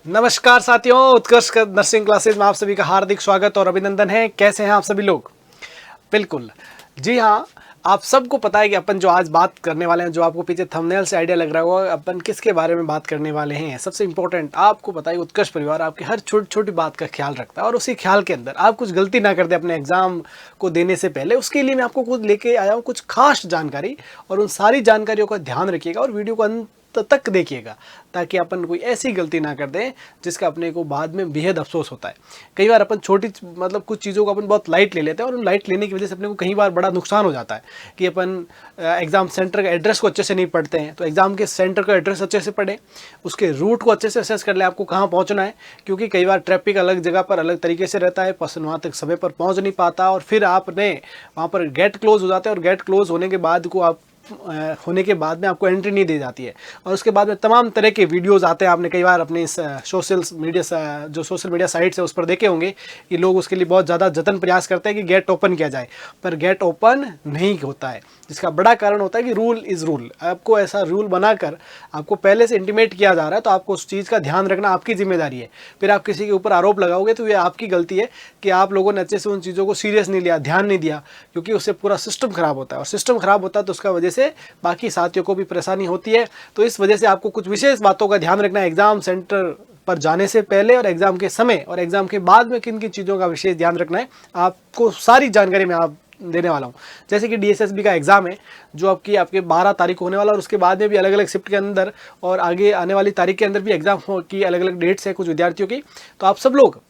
नमस्कार साथियों, उत्कर्ष nursing classes में आप सभी का हार्दिक स्वागत और अभिनंदन है। कैसे हैं आप सभी लोग? बिल्कुल जी हाँ, आप सबको पता है कि अपन जो आज बात करने वाले हैं, जो आपको पीछे थंबनेल से आइडिया लग रहा होगा, अपन किसके बारे में बात करने वाले हैं। सबसे इंपॉर्टेंट, आपको पता है उत्कर्ष परिवार आपकी हर छोटी छोटी बात का ख्याल रखता है और उसी ख्याल के अंदर आप कुछ गलती ना कर दे अपने एग्जाम को देने से पहले। उसके लिए मैं आपको कुछ लेके आया हूँ, कुछ खास जानकारी, और उन सारी जानकारियों का ध्यान रखिएगा और वीडियो को अंत तक देखिएगा ताकि अपन कोई ऐसी गलती ना कर दें जिसका अपने को बाद में बेहद अफसोस होता है। कई बार अपन छोटी कुछ चीज़ों को अपन बहुत लाइट ले लेते हैं और उन लाइट लेने की वजह से अपने को कई बार बड़ा नुकसान हो जाता है कि अपन एग्ज़ाम सेंटर का एड्रेस को अच्छे से नहीं पढ़ते हैं। तो एग्ज़ाम के सेंटर का एड्रेस अच्छे से पढ़ें, उसके रूट को अच्छे से असेस कर लें आपको कहाँ पहुँचना है, क्योंकि कई बार ट्रैफिक अलग जगह पर अलग तरीके से रहता है, पर्सन वहाँ तक समय पर पहुँच नहीं पाता और फिर आपने वहाँ पर गेट क्लोज हो जाता है और गेट क्लोज होने के बाद में आपको एंट्री नहीं दी जाती है। और उसके बाद में तमाम तरह के वीडियोस आते हैं। आपने कई बार अपने सोशल मीडिया साइट्स है उस पर देखे होंगे कि लोग उसके लिए बहुत ज़्यादा जतन प्रयास करते हैं कि गेट ओपन किया जाए, पर गेट ओपन नहीं होता है। जिसका बड़ा कारण होता है कि रूल इज़ रूल। आपको ऐसा रूल बनाकर आपको पहले से इंटीमेट किया जा रहा है, तो आपको उस चीज़ का ध्यान रखना आपकी जिम्मेदारी है। फिर आप किसी के ऊपर आरोप लगाओगे तो ये आपकी गलती है कि आप लोगों ने अच्छे से उन चीज़ों को सीरियस नहीं लिया, ध्यान नहीं दिया, क्योंकि उससे पूरा सिस्टम खराब होता है और सिस्टम खराब होता है तो उसका वजह से बाकी साथियों को भी परेशानी होती है। तो इस वजह से आपको कुछ विशेष बातों का ध्यान रखना है एग्जाम सेंटर पर जाने से पहले और एग्जाम के समय और एग्जाम के बाद में किन किन चीज़ों का विशेष ध्यान रखना है। आपको सारी जानकारी मैं आप देने वाला हूँ। जैसे कि डीएसएसबी का एग्ज़ाम है जो आपके 12 तारीख को होने वाला, और उसके बाद में भी अलग अलग शिफ्ट के अंदर और आगे आने वाली तारीख के अंदर भी एग्ज़ाम की अलग अलग डेट्स है कुछ विद्यार्थियों की। तो आप सब लोग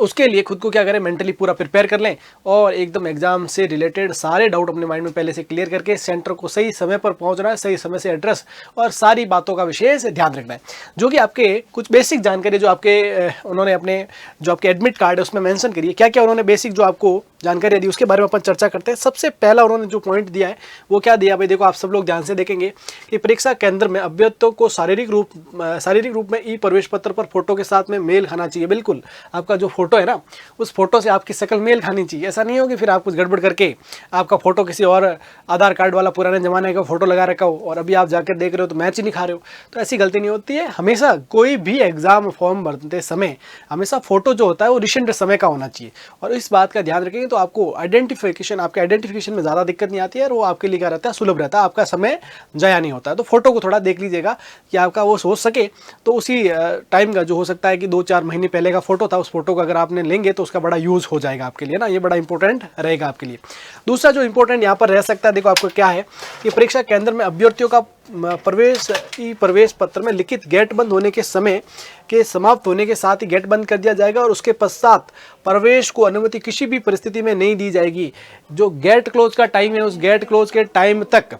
उसके लिए खुद को क्या करें, मेंटली पूरा प्रिपेयर कर लें और एकदम एग्जाम से रिलेटेड सारे डाउट अपने माइंड में पहले से क्लियर करके सेंटर को सही समय पर पहुंचना है, सही समय से एड्रेस और सारी बातों का विशेष ध्यान रखना है। जो कि आपके कुछ बेसिक जानकारी जो आपके उन्होंने अपने जो आपके एडमिट कार्ड है उसमें मेंशन करिए, क्या क्या उन्होंने बेसिक जो आपको जानकारी दी उसके बारे में अपन चर्चा करते हैं। सबसे पहला उन्होंने जो पॉइंट दिया है वो क्या दिया भाई, देखो आप सब लोग ध्यान से देखेंगे कि परीक्षा केंद्र में अभ्यर्थियों को शारीरिक रूप में ई प्रवेश पत्र पर फोटो के साथ में मेल खाना चाहिए। बिल्कुल, आपका जो फोटो है ना उस फोटो से आपकी शक्ल मेल खानी चाहिए। ऐसा नहीं हो कि फिर आप कुछ गड़बड़ करके आपका फोटो किसी और आधार कार्ड वाला पुराने जमाने का फोटो लगा रखा हो और अभी आप जाकर देख रहे हो तो मैच ही नहीं खा रहे हो। तो ऐसी गलती नहीं होती है। हमेशा कोई भी एग्जाम फॉर्म भरते समय हमेशा फोटो जो होता है वो रिसेंट समय का होना चाहिए, और इस बात का ध्यान रखेंगे तो आपको आपके आइडेंटिफिकेशन में ज़्यादा दिक्कत नहीं आती है और वो आपके लिए क्या रहता है, सुलभ रहता है, आपका समय जाया नहीं होता है। तो फोटो को थोड़ा देख लीजिएगा कि आपका वो सोच सके। तो उसी टाइम का जो हो सकता है कि 2-4 महीने पहले का फोटो था, उस फोटो का अगर आपने लेंगे तो उसका बड़ा यूज़ हो जाएगा आपके लिए ना, ये बड़ा इंपॉर्टेंट रहेगा आपके लिए। दूसरा जो इंपॉर्टेंट यहाँ पर रह सकता है, देखो आपको क्या है कि परीक्षा केंद्र में अभ्यर्थियों का प्रवेश पत्र में लिखित गेट बंद होने के समय के समाप्त होने के साथ ही गेट बंद कर दिया जाएगा और उसके पश्चात प्रवेश को अनुमति किसी भी परिस्थिति में नहीं दी जाएगी। जो गेट क्लोज का टाइम है उस गेट क्लोज के टाइम तक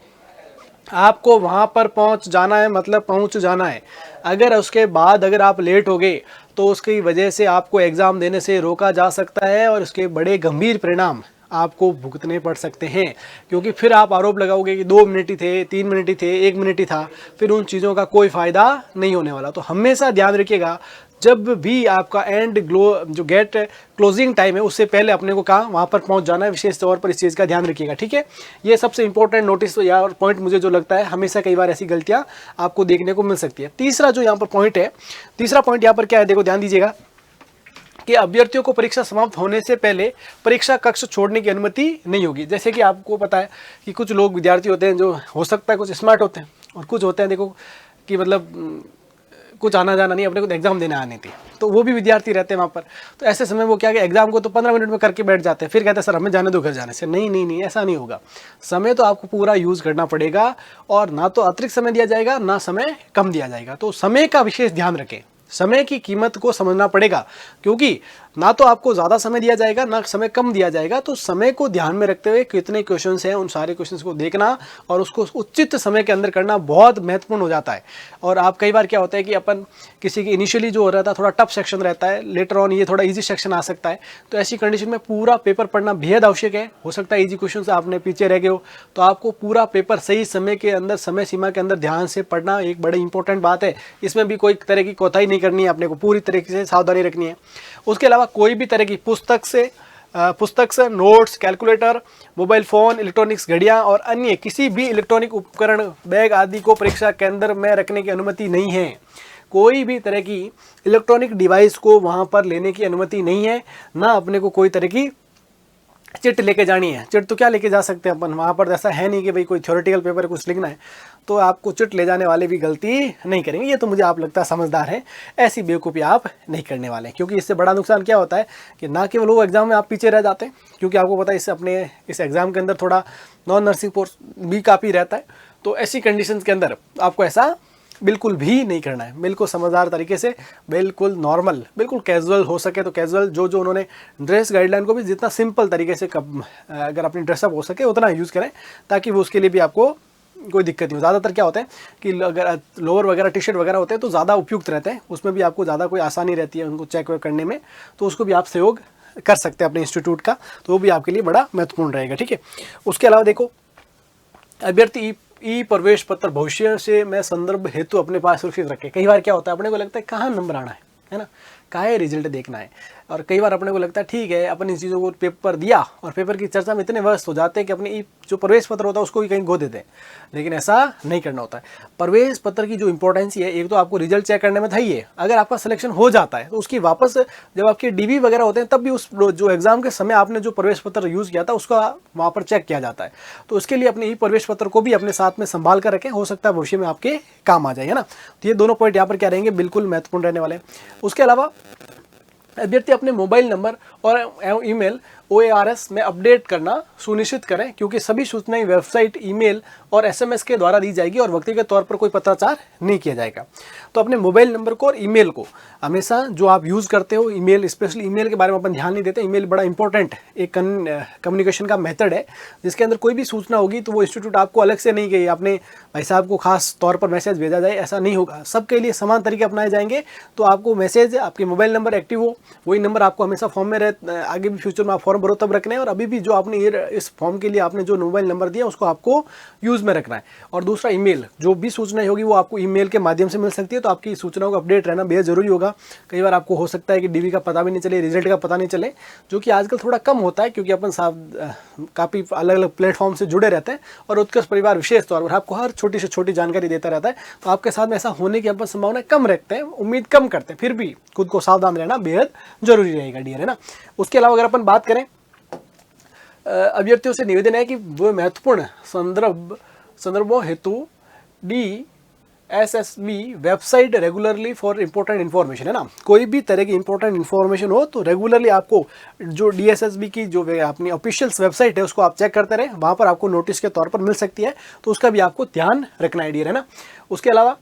आपको वहाँ पर पहुँच जाना है, मतलब पहुँच जाना है। अगर उसके बाद अगर आप लेट हो गए तो उसकी वजह से आपको एग्ज़ाम देने से रोका जा सकता है और उसके बड़े गंभीर परिणाम आपको भुगतने पड़ सकते हैं, क्योंकि फिर आप आरोप लगाओगे कि 2 मिनट ही थे, 3 मिनट ही थे, 1 मिनट ही था, फिर उन चीज़ों का कोई फ़ायदा नहीं होने वाला। तो हमेशा ध्यान रखिएगा जब भी आपका जो गेट क्लोजिंग टाइम है उससे पहले अपने को कहाँ वहाँ पर पहुँच जाना है। विशेष तौर पर इस चीज़ का ध्यान रखिएगा, ठीक है। ये सबसे इंपॉर्टेंट नोटिस या पॉइंट मुझे जो लगता है, हमेशा कई बार ऐसी गलतियाँ आपको देखने को मिल सकती है। तीसरा जो यहाँ पर पॉइंट है, तीसरा पॉइंट यहाँ पर क्या है, देखो ध्यान दीजिएगा कि अभ्यर्थियों को परीक्षा समाप्त होने से पहले परीक्षा कक्ष छोड़ने की अनुमति नहीं होगी। जैसे कि आपको पता है कि कुछ लोग विद्यार्थी होते हैं जो हो सकता है कुछ स्मार्ट होते हैं और कुछ होते हैं देखो कि मतलब कुछ आना जाना नहीं, अपने को एग्जाम देने आने थी, तो वो भी विद्यार्थी रहते हैं वहाँ पर। तो ऐसे समय वो क्या कि एग्जाम को तो 15 मिनट में करके बैठ जाते हैं, फिर कहते हैं सर हमें जाने दो घर जाने से। नहीं नहीं नहीं, ऐसा नहीं होगा। समय तो आपको पूरा यूज़ करना पड़ेगा और ना तो अतिरिक्त समय दिया जाएगा ना समय कम दिया जाएगा। तो समय का विशेष ध्यान रखें, समय की कीमत को समझना पड़ेगा, क्योंकि ना तो आपको ज़्यादा समय दिया जाएगा ना समय कम दिया जाएगा। तो समय को ध्यान में रखते हुए कितने क्वेश्चंस हैं उन सारे क्वेश्चंस को देखना और उसको उचित समय के अंदर करना बहुत महत्वपूर्ण हो जाता है। और आप कई बार क्या होता है कि अपन किसी की इनिशियली जो हो रहा था थोड़ा टफ सेक्शन रहता है, लेटर ऑन ये थोड़ा ईजी सेक्शन आ सकता है। तो ऐसी कंडीशन में पूरा पेपर पढ़ना बेहद आवश्यक है। हो सकता है ईजी क्वेश्चन से आपने पीछे रह गए हो, तो आपको पूरा पेपर सही समय के अंदर, समय सीमा के अंदर ध्यान से पढ़ना एक बड़ी इंपॉर्टेंट बात है। इसमें भी कोई तरह की कोताही नहीं करनी है, अपने को पूरी तरीके से सावधानी रखनी है। उसके अलावा कोई भी तरह की पुस्तक से notes, calculator, mobile phone, electronics घड़ियां और अन्य किसी भी इलेक्ट्रॉनिक उपकरण, बैग आदि को परीक्षा केंद्र में रखने की अनुमति नहीं है। कोई भी तरह की इलेक्ट्रॉनिक डिवाइस को वहाँ पर लेने की अनुमति नहीं है, ना अपने को कोई तरह की चिट लेके जानी है। चिट तो क्या लेके जा सकते हैं अपन, वहाँ पर ऐसा है नहीं कि भाई कोई थ्योरेटिकल पेपर कुछ लिखना है तो आपको चिट ले जाने वाले भी गलती नहीं करेंगे। ये तो मुझे आप लगता है समझदार है, ऐसी बेवकूफ़ी आप नहीं करने वाले, क्योंकि इससे बड़ा नुकसान क्या होता है कि ना केवल वो एग्जाम में आप पीछे रह जाते हैं, क्योंकि आपको पता है इससे अपने इस एग्ज़ाम के अंदर थोड़ा नॉन नर्सिंग कोर्स भी काफ़ी रहता है। तो ऐसी कंडीशन के अंदर आपको ऐसा बिल्कुल भी नहीं करना है, बिल्कुल समझदार तरीके से, बिल्कुल नॉर्मल, बिल्कुल कैजुअल हो सके तो कैजुअल, जो उन्होंने ड्रेस गाइडलाइन को भी जितना सिंपल तरीके से अगर अपनी ड्रेसअप हो सके उतना यूज़ करें, ताकि वो उसके लिए भी आपको कोई दिक्कत नहीं हो। ज़्यादातर क्या होता है कि अगर लोअर वगैरह टी शर्ट वगैरह होते हैं तो ज़्यादा उपयुक्त रहते हैं, उसमें भी आपको ज़्यादा कोई आसानी रहती है उनको चेक करने में, तो उसको भी आप सहयोग कर सकते हैं अपने इंस्टीट्यूट का, तो वो भी आपके लिए बड़ा महत्वपूर्ण रहेगा। ठीक है, उसके अलावा देखो, अभ्यर्थी ई प्रवेश पत्र भविष्य से मैं संदर्भ हेतु अपने पास सुरक्षित रखे। कई बार क्या होता है अपने को लगता है कहाँ नंबर आना है ना, काहे रिजल्ट देखना है, और कई बार अपने को लगता है ठीक है अपन इन चीज़ों को पेपर दिया और पेपर की चर्चा में इतने व्यस्त हो जाते हैं कि अपनी जो प्रवेश पत्र होता है उसको भी कहीं खो देते हैं, लेकिन ऐसा नहीं करना होता है। प्रवेश पत्र की जो इंपॉर्टेंस है, एक तो आपको रिजल्ट चेक करने में था ही है, अगर आपका सिलेक्शन हो जाता है तो उसकी वापस जब आपके डीवी वगैरह होते हैं तब भी उस जो एग्जाम के समय आपने जो प्रवेश पत्र यूज़ किया था उसका वहाँ पर चेक किया जाता है। तो उसके लिए अपने ई प्रवेश पत्र को भी अपने साथ में संभाल कर रखें, हो सकता है भविष्य में आपके काम आ जाए, है ना। तो ये दोनों पॉइंट यहाँ पर क्या रहेंगे, बिल्कुल महत्वपूर्ण रहने वाले हैं। उसके अलावा अभ्यर्थी अपने मोबाइल नंबर और ईमेल OARS में अपडेट करना सुनिश्चित करें, क्योंकि सभी सूचनाएं वेबसाइट, ईमेल और SMS के द्वारा दी जाएगी और व्यक्तिगत तौर पर कोई पत्राचार नहीं किया जाएगा। तो अपने मोबाइल नंबर को और ईमेल को हमेशा जो आप यूज़ करते हो, ईमेल, स्पेशली ईमेल के बारे में अपन ध्यान नहीं देते। ईमेल बड़ा इंपॉर्टेंट एक कम्युनिकेशन का मेथड है, जिसके अंदर कोई भी सूचना होगी तो वो इंस्टीट्यूट आपको अलग से नहीं कि अपने भाई साहब को खास तौर पर मैसेज भेजा जाए, ऐसा नहीं होगा। सबके लिए समान तरीके अपनाए जाएंगे। तो आपको मैसेज, आपके मोबाइल नंबर एक्टिव हो, वही नंबर आपको हमेशा फॉर्म में आगे भी फ्यूचर में आप फॉर्म भरो तब रखना है, और अभी भी जो आपने इस फॉर्म के लिए आपने जो मोबाइल नंबर दिया उसको आपको यूज़ में रखना है। और दूसरा ईमेल, जो भी सूचनाएं होगी वो आपको ईमेल के माध्यम से मिल सकती है, तो आपकी सूचनाओं का अपडेट रहना बेहद जरूरी होगा। कई बार आपको हो सकता है कि डीवी का पता भी नहीं चले, रिजल्ट का पता नहीं चले, जो कि आजकल थोड़ा कम होता है, क्योंकि अपन काफ़ी अलग अलग प्लेटफॉर्म से जुड़े रहते हैं और उत्कर्ष परिवार विशेष तौर पर आपको हर छोटी से छोटी जानकारी देता रहता है। तो आपके साथ में ऐसा होने की अपन संभावना कम रखते हैं, उम्मीद कम करते हैं, फिर भी खुद को सावधान रहना बेहद जरूरी रहेगा डियर, है ना। उसके अलावा अगर अपन बात करें, अभ्यर्थियों से निवेदन है कि वो महत्वपूर्ण संदर्भों हेतु DSSB website regularly for important information, है ना। कोई भी तरह की इंपॉर्टेंट इन्फॉर्मेशन हो तो रेगुलरली आपको जो DSSB की जो अपनी ऑफिशियल वेबसाइट है उसको आप चेक करते रहें, वहाँ पर आपको नोटिस के तौर पर मिल सकती है, तो उसका भी आपको ध्यान रखना है डियर, है ना। उसके अलावा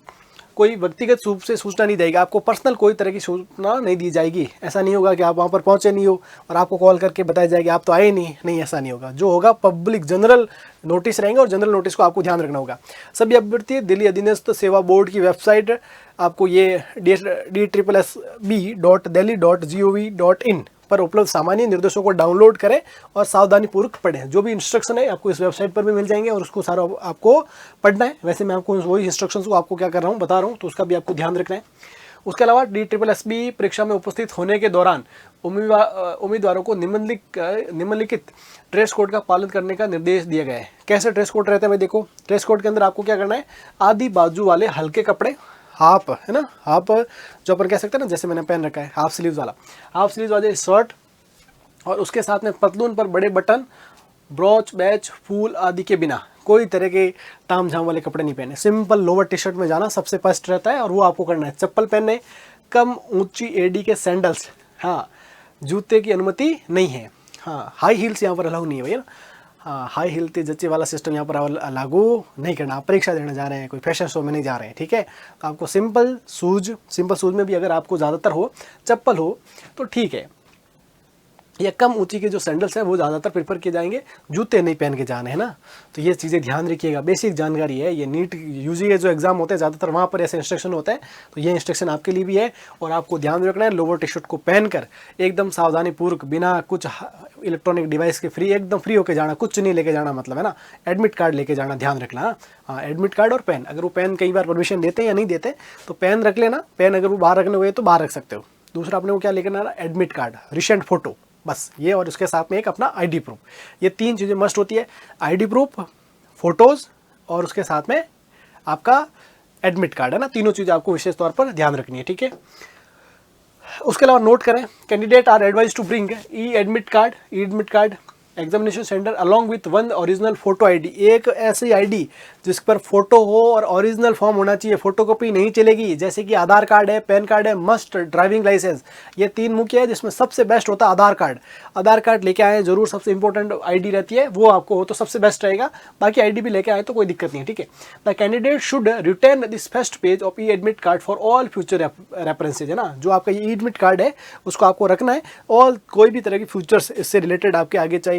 कोई व्यक्तिगत रूप से सूचना नहीं देगा, आपको पर्सनल कोई तरह की सूचना नहीं दी जाएगी। ऐसा नहीं होगा कि आप वहाँ पर पहुँचे नहीं हो और आपको कॉल करके बताया जाएगा आप तो आए नहीं, ऐसा नहीं होगा। जो होगा पब्लिक जनरल नोटिस रहेंगे और जनरल नोटिस को आपको ध्यान रखना होगा। सभी अभ्यर्थी दिल्ली अधीनस्थ सेवा बोर्ड की वेबसाइट आपको ये DSSB.delhi.gov.in पर उपलब्ध सामान्य निर्देशों को डाउनलोड करें और सावधानीपूर्वक पढ़ें। जो भी इंस्ट्रक्शन है आपको इस वेबसाइट पर भी मिल जाएंगे और उसको सारा आपको पढ़ना है। वैसे मैं आपको वही इंस्ट्रक्शंस को आपको क्या कर रहा हूँ बता रहा हूँ, तो उसका भी आपको ध्यान रखना है। उसके अलावा DSSB परीक्षा में उपस्थित होने के दौरान उम्मीदवारों को निम्नलिखित ड्रेस कोड का पालन करने का निर्देश दिया गया है। कैसे ड्रेस कोड रहते हैं भाई, देखो ड्रेस कोड के अंदर आपको क्या करना है, आधी बाजू वाले हल्के कपड़े, हाफ, है ना, हाफ जो अपन कह सकते हैं ना, जैसे मैंने पहन रखा है हाफ स्लीव्स वाले शर्ट, और उसके साथ में पतलून पर बड़े बटन, ब्रोच, बैच, फूल आदि के बिना कोई तरह के ताम झाम वाले कपड़े नहीं पहने। सिंपल लोअर टी शर्ट में जाना सबसे फर्स्ट रहता है और वो आपको करना है। चप्पल पहनने, कम ऊंची एडी के सैंडल्स, हाँ, जूते की अनुमति नहीं है। हाँ, हाई हील्स यहाँ पर अलाउ नहीं है भैया। हाँ, हाई हील ते जच्चे वाला सिस्टम यहाँ पर लागू नहीं करना। आप परीक्षा देने जा रहे हैं, कोई फैशन शो में नहीं जा रहे हैं, ठीक है। तो आपको सिंपल शूज में भी अगर आपको ज़्यादातर हो, चप्पल हो तो ठीक है, या कम ऊंची के जो सैंडल्स हैं वो ज़्यादातर प्रेफर किए जाएंगे, जूते नहीं पहन के जाने, है ना। तो ये चीज़ें ध्यान रखिएगा, बेसिक जानकारी है ये। नीट यूजी के जो एग्जाम होते हैं ज़्यादातर वहाँ पर ऐसे इंस्ट्रक्शन होते हैं, तो ये इंस्ट्रक्शन आपके लिए भी है और आपको ध्यान रखना है। लोअर टी शर्ट को पहनकर एकदम सावधानीपूर्वक, बिना कुछ इलेक्ट्रॉनिक डिवाइस के एकदम फ्री होकर जाना, कुछ नहीं लेके जाना, मतलब, है ना। एडमिट कार्ड लेके जाना, ध्यान रखना। हाँ, एडमिट कार्ड और पेन, अगर वो पेन कई बार परमिशन देते हैं या नहीं देते तो पेन रख लेना। पेन अगर वो बाहर रखने हुए तो बाहर रख सकते हो। दूसरा अपने को क्या लेकर आना, एडमिट कार्ड, रिसेंट फोटो, बस ये, और उसके साथ में एक अपना आईडी प्रूफ। ये 3 चीज़ें मस्ट होती है, आईडी प्रूफ, फोटोज़ और उसके साथ में आपका एडमिट कार्ड, है ना। तीनों चीज़ें आपको विशेष तौर पर ध्यान रखनी है, ठीक है। उसके अलावा नोट करें, candidate are advise to bring e admit card examination centre along with one original photo ID, एक ऐसी आईडी जिस पर फोटो हो और ओरिजिनल फॉर्म होना चाहिए, फोटोकॉपी नहीं चलेगी, जैसे कि आधार कार्ड है, पैन कार्ड है, मस्ट ड्राइविंग लाइसेंस, ये 3 मुख्य है, जिसमें सबसे बेस्ट होता है आधार कार्ड। आधार कार्ड लेके आए जरूर, सबसे इंपॉर्टेंट आईडी रहती है वो आपको हो तो सबसे बेस्ट रहेगा, बाकी आईडी भी लेके आए तो कोई दिक्कत नहीं है, ठीक है। The candidate should return this first page of e admit card for all future references, है ना। जो आपका ई एडमिट कार्ड है उसको आपको रखना है, और कोई भी तरह की फ्यूचर्स इससे रिलेटेड आपके आगे चाहिए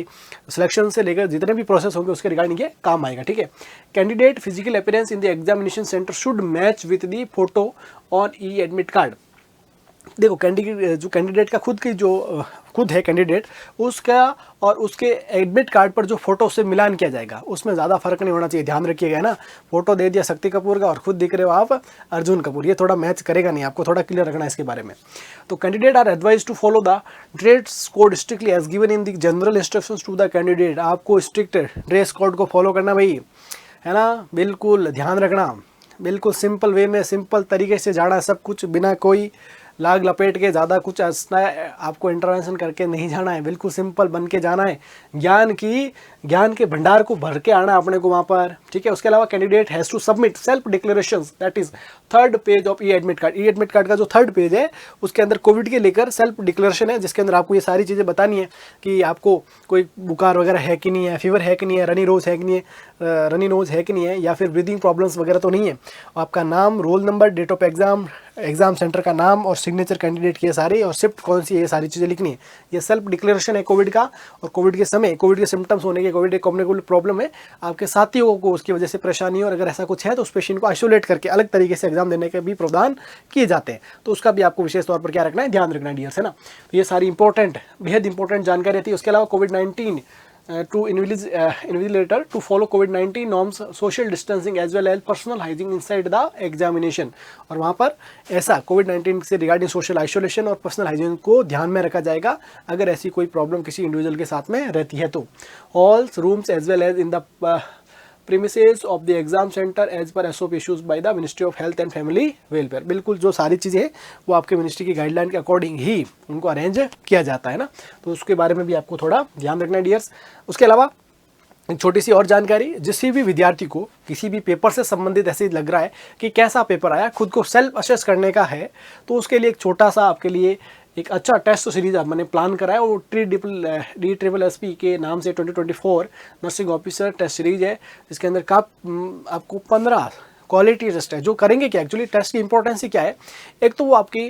सिलेक्शन से लेकर जितने भी प्रोसेस होंगे उसके रिगार्डिंग ये काम आएगा, ठीक है। Candidate physical appearance in the examination centre should match with the photo on E admit card. देखो कैंडिडेट का खुद है कैंडिडेट, उसका और उसके एडमिट कार्ड पर जो फोटो से मिलान किया जाएगा उसमें ज़्यादा फर्क नहीं होना चाहिए, ध्यान रखिएगा, है ना। फोटो दे दिया शक्ति कपूर का और खुद दिख रहे हो आप अर्जुन कपूर, ये थोड़ा मैच करेगा नहीं, आपको थोड़ा क्लियर रखना है इसके बारे में। तो candidate are advise to follow the dress code strictly as given in the general instructions to the candidate. आपको स्ट्रिक्ट ड्रेस कोड को फॉलो करना भाई, है ना, बिल्कुल ध्यान रखना, बिल्कुल सिंपल वे में सिंपल तरीके से जाना, सब कुछ बिना कोई लाग लपेट के ज़्यादा कुछ आपको इंटरवेंशन करके नहीं जाना है, बिल्कुल सिंपल बन के जाना है, ज्ञान के भंडार को भर के आना अपने को वहाँ पर, ठीक है। उसके अलावा candidate has to submit self declarations, that is third page of e admit card. E admit card का जो थर्ड पेज है उसके अंदर कोविड के लेकर सेल्फ डिक्लेरेशन है, जिसके अंदर आपको ये सारी चीज़ें बतानी है कि आपको कोई बुखार वगैरह है कि नहीं है, फीवर है कि नहीं है, रनी नोज है कि नहीं है, रनी नोज है कि नहीं है, या फिर ब्रीदिंग प्रॉब्लम्स वगैरह तो नहीं है, आपका नाम, roll number, date of exam centre का नाम और सिग्नेचर कैंडिडेट की सारी, और शिफ्ट कौन सी है, ये सारी चीज़ें लिखनी है। ये सेल्फ डिक्लेरेशन है कोविड का, और कोविड के समय कोविड के सिम्टम्स होने के, कोविड एक कम्युनिकेबल प्रॉब्लम है, आपके साथियों को उसकी वजह से परेशानी है, और अगर ऐसा कुछ है तो उस पेशेंट को आइसोलेट करके अलग तरीके से एग्जाम देने के भी प्रावधान किए जाते हैं, तो उसका भी आपको विशेष तौर पर क्या रखना है, ध्यान रखना है डियर्स, है ना। तो ये सारी बेहद इंपॉर्टेंट जानकारी रहती है। उसके अलावा कोविड-19 to invigilator to follow COVID-19 norms, social distancing as well as personal hygiene inside the examination। और वहाँ पर ऐसा कोविड-19 से रिगार्डिंग सोशल आइसोलेशन और पर्सनल हाइजीन को ध्यान में रखा जाएगा अगर ऐसी कोई प्रॉब्लम किसी इंडिविजुअल के साथ में रहती है तो। All rooms as well as in the premises of the exam centre as per SOP issues by the Ministry of Health and Family Welfare. बिल्कुल जो सारी चीज़ें वो आपके मिनिस्ट्री की गाइडलाइन के अकॉर्डिंग ही उनको अरेंज किया जाता है ना, तो उसके बारे में भी आपको थोड़ा ध्यान रखना है डियर्स। उसके अलावा एक छोटी सी और जानकारी, जिस भी विद्यार्थी को किसी भी पेपर से संबंधित ऐसे लग रहा है कि कैसा पेपर आया, खुद को सेल्फ असेस करने का है, तो उसके लिए एक छोटा सा आपके लिए एक अच्छा टेस्ट सीरीज मैंने प्लान करा है, वो DSSP के नाम से 2024 नर्सिंग ऑफिसर टेस्ट सीरीज है, जिसके अंदर का आपको 15 क्वालिटी टेस्ट है जो करेंगे। क्या एक्चुअली टेस्ट की इंपॉर्टेंस ही क्या है, एक तो वो आपके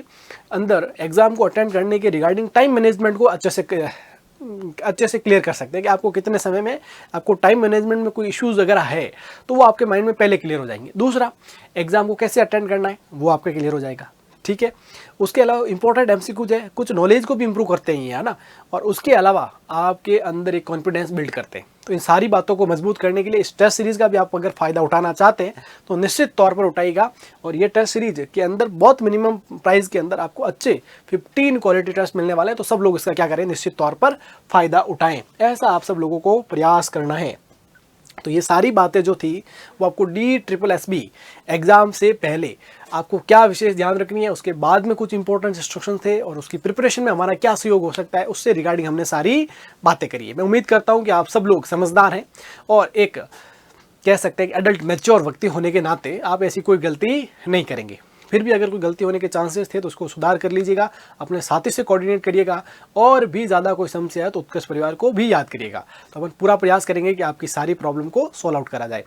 अंदर एग्जाम को अटेंड करने के रिगार्डिंग टाइम मैनेजमेंट को अच्छे से क्लियर कर सकते हैं कि आपको कितने समय में, आपको टाइम मैनेजमेंट में कोई इश्यूज अगर है तो वो आपके माइंड में पहले क्लियर हो जाएंगे। दूसरा, एग्जाम को कैसे अटेंड करना है वो आपके क्लियर हो जाएगा, ठीक है। उसके अलावा इंपॉर्टेंट MCQ है, कुछ नॉलेज को भी इंप्रूव करते हैं, है ना, और उसके अलावा आपके अंदर एक कॉन्फिडेंस बिल्ड करते हैं। तो इन सारी बातों को मजबूत करने के लिए इस टेस्ट सीरीज का भी आप अगर फ़ायदा उठाना चाहते हैं तो निश्चित तौर पर उठाइएगा। और ये टेस्ट सीरीज के अंदर बहुत मिनिमम प्राइस के अंदर आपको अच्छे 15 क्वालिटी टेस्ट मिलने वाले हैं, तो सब लोग इसका क्या करें, निश्चित तौर पर फ़ायदा उठाएं, ऐसा आप सब लोगों को प्रयास करना है। तो ये सारी बातें जो थी वो आपको DSSB एग्ज़ाम से पहले आपको क्या विशेष ध्यान रखनी है, उसके बाद में कुछ इंपॉर्टेंट इंस्ट्रक्शन थे और उसकी प्रिपरेशन में हमारा क्या सहयोग हो सकता है, उससे रिगार्डिंग हमने सारी बातें करी है। मैं उम्मीद करता हूँ कि आप सब लोग समझदार हैं और एक कह सकते हैं कि एडल्ट मैच्योर व्यक्ति होने के नाते आप ऐसी कोई गलती नहीं करेंगे। फिर भी अगर कोई गलती होने के चांसेस थे तो उसको सुधार कर लीजिएगा, अपने साथी से कोऑर्डिनेट करिएगा, और भी ज़्यादा कोई समस्या है तो उत्कर्ष परिवार को भी याद करिएगा। तो अपन पूरा प्रयास करेंगे कि आपकी सारी प्रॉब्लम को सॉल्व आउट करा जाए।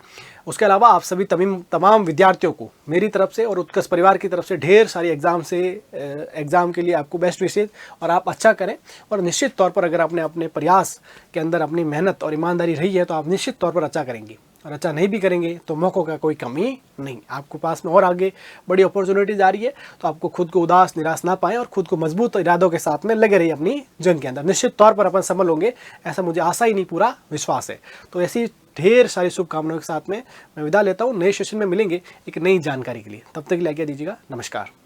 उसके अलावा आप सभी तमाम विद्यार्थियों को मेरी तरफ से और उत्कर्ष परिवार की तरफ से ढेर सारी एग्ज़ाम के लिए आपको बेस्ट विशेष, और आप अच्छा करें। और निश्चित तौर पर अगर आपने अपने प्रयास के अंदर अपनी मेहनत और ईमानदारी रही है तो आप निश्चित तौर पर अच्छा करेंगे, और अच्छा नहीं भी करेंगे तो मौक़ों का कोई कमी नहीं, आपको पास में और आगे बड़ी अपॉर्चुनिटीज आ रही है। तो आपको खुद को उदास निराश ना पाएं और खुद को मजबूत इरादों के साथ में लगे रहिए अपनी जंग के अंदर। निश्चित तौर पर अपन सफल होंगे, ऐसा मुझे आशा ही नहीं पूरा विश्वास है। तो ऐसी ढेर सारी शुभकामनाओं के साथ में मैं विदा लेता हूँ। नए सेशन में मिलेंगे एक नई जानकारी के लिए, तब तक के लिए आज्ञा दीजिएगा। नमस्कार।